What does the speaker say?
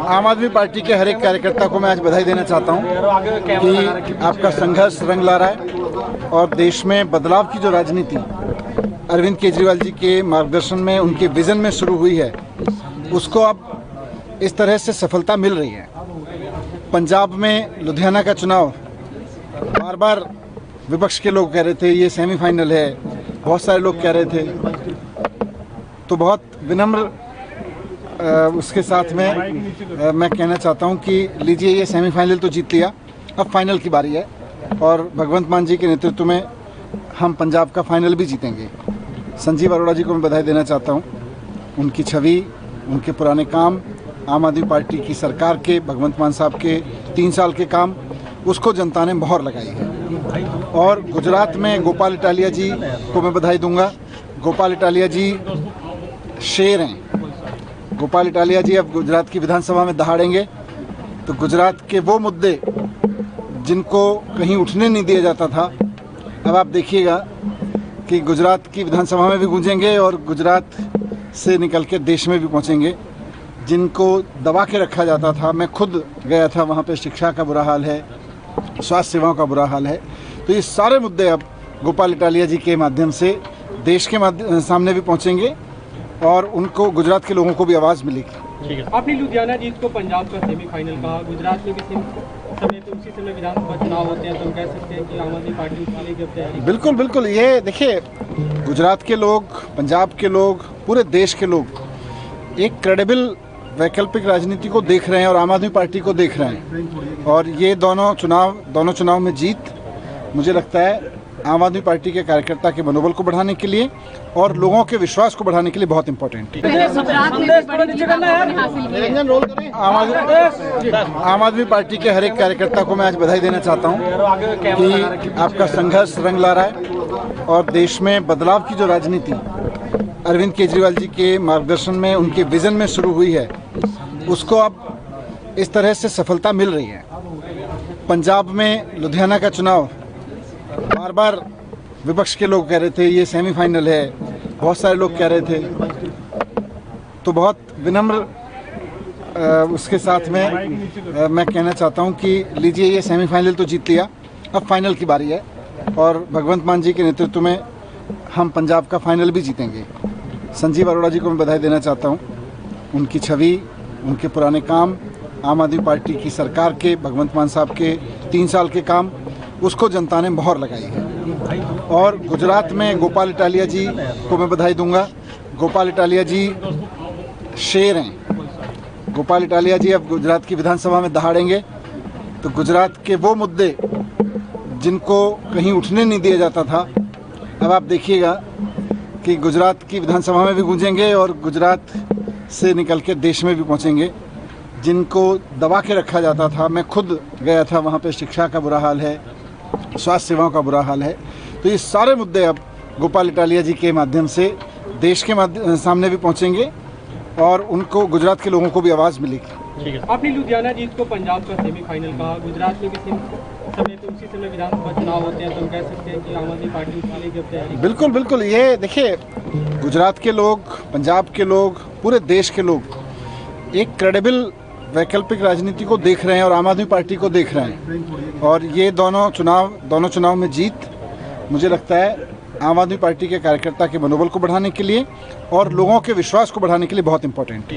आम आदमी पार्टी के हर एक कार्यकर्ता को मैं आज बधाई देना चाहता हूं कि आपका संघर्ष रंग ला रहा है और देश में बदलाव की जो राजनीति अरविंद केजरीवाल जी के मार्गदर्शन में, उनके विजन में शुरू हुई है, उसको अब इस तरह से सफलता मिल रही है। पंजाब में लुधियाना का चुनाव बार बार विपक्ष के लोग कह रहे थे ये सेमीफाइनल है, बहुत सारे लोग कह रहे थे, तो बहुत विनम्र उसके साथ में मैं कहना चाहता हूं कि लीजिए, ये सेमीफाइनल तो जीत लिया, अब फाइनल की बारी है और भगवंत मान जी के नेतृत्व में हम पंजाब का फाइनल भी जीतेंगे। संजीव अरोड़ा जी को मैं बधाई देना चाहता हूं, उनकी छवि, उनके पुराने काम, आम आदमी पार्टी की सरकार के, भगवंत मान साहब के 3 साल के काम, उसको जनता ने मोहर लगाई है। और गुजरात में गोपाल इटालिया जी को मैं बधाई दूंगा। गोपाल इटालिया जी शेर हैं। गोपाल इटालिया जी अब गुजरात की विधानसभा में दहाड़ेंगे तो गुजरात के वो मुद्दे जिनको कहीं उठने नहीं दिया जाता था, अब आप देखिएगा कि गुजरात की विधानसभा में भी गूंजेंगे और गुजरात से निकल के देश में भी पहुंचेंगे। जिनको दबा के रखा जाता था, मैं खुद गया था वहाँ पे, शिक्षा का बुरा हाल है, स्वास्थ्य सेवाओं का बुरा हाल है, तो ये सारे मुद्दे अब गोपाल इटालिया जी के माध्यम से देश के सामने भी पहुंचेंगे और उनको, गुजरात के लोगों को भी आवाज़ मिलेगी। ठीक है। आपने लुधियाना जीत को पंजाब का सेमीफाइनल कहा, गुजरात में भी समय तो उसी समय विधानसभा चुनाव होते हैं, तो हम कह सकते हैं कि आम आदमी पार्टी उसके लिए जब तैयारी। बिल्कुल बिल्कुल, ये देखिए, गुजरात के लोग, पंजाब के लोग, पूरे देश के लोग एक क्रेडिबल वैकल्पिक राजनीति को देख रहे हैं और आम आदमी पार्टी को देख रहे हैं। और ये दोनों चुनाव में जीत, मुझे लगता है आम आदमी पार्टी के कार्यकर्ता के मनोबल को बढ़ाने के लिए और लोगों के विश्वास को बढ़ाने के लिए बहुत इंपॉर्टेंट है। आम आदमी पार्टी के हर एक कार्यकर्ता को मैं आज बधाई देना चाहता हूं कि आपका संघर्ष रंग ला रहा है और देश में बदलाव की जो राजनीति अरविंद केजरीवाल जी के मार्गदर्शन में, उनके विजन में शुरू हुई है, उसको अब इस तरह से सफलता मिल रही है। पंजाब में लुधियाना का चुनाव बार बार विपक्ष के लोग कह रहे थे ये सेमीफाइनल है, बहुत सारे लोग कह रहे थे, तो बहुत विनम्र उसके साथ में मैं कहना चाहता हूं कि लीजिए, ये सेमीफाइनल तो जीत लिया, अब फाइनल की बारी है और भगवंत मान जी के नेतृत्व में हम पंजाब का फाइनल भी जीतेंगे। संजीव अरोड़ा जी को मैं बधाई देना चाहता हूं, उनकी छवि, उनके पुराने काम, आम आदमी पार्टी की सरकार के, भगवंत मान साहब के 3 साल के काम, उसको जनता ने मोहर लगाई है। और गुजरात में गोपाल इटालिया जी को मैं बधाई दूंगा। गोपाल इटालिया जी शेर हैं। गोपाल इटालिया जी अब गुजरात की विधानसभा में दहाड़ेंगे तो गुजरात के वो मुद्दे जिनको कहीं उठने नहीं दिया जाता था, अब आप देखिएगा कि गुजरात की विधानसभा में भी गूंजेंगे और गुजरात से निकल के देश में भी पहुंचेंगे। जिनको दबा के रखा जाता था, मैं खुद गया था वहाँ पे, शिक्षा का बुरा हाल है, स्वास्थ्य सेवाओं का बुरा हाल है, तो ये सारे मुद्दे अब गोपाल इटालिया जी के माध्यम से देश के सामने भी पहुंचेंगे और उनको, गुजरात के लोगों को भी आवाज़ मिलेगी। ठीक है। आपने लुधियाना जीत को पंजाब का सेमीफाइनल कहा, गुजरात में भी समय तो उसी समय विधानसभा चुनाव होते हैं, तो हम कह सकते हैं कि आम आदमी पार्टी उसके लिए जब तैयारी। बिल्कुल बिल्कुल, ये देखिए, गुजरात के लोग, पंजाब के लोग, पूरे देश के लोग एक क्रेडिबल वैकल्पिक राजनीति को देख रहे हैं और आम आदमी पार्टी को देख रहे हैं। और ये दोनों चुनाव में जीत, मुझे लगता है आम आदमी पार्टी के कार्यकर्ता के मनोबल को बढ़ाने के लिए और लोगों के विश्वास को बढ़ाने के लिए बहुत इंपॉर्टेंट है।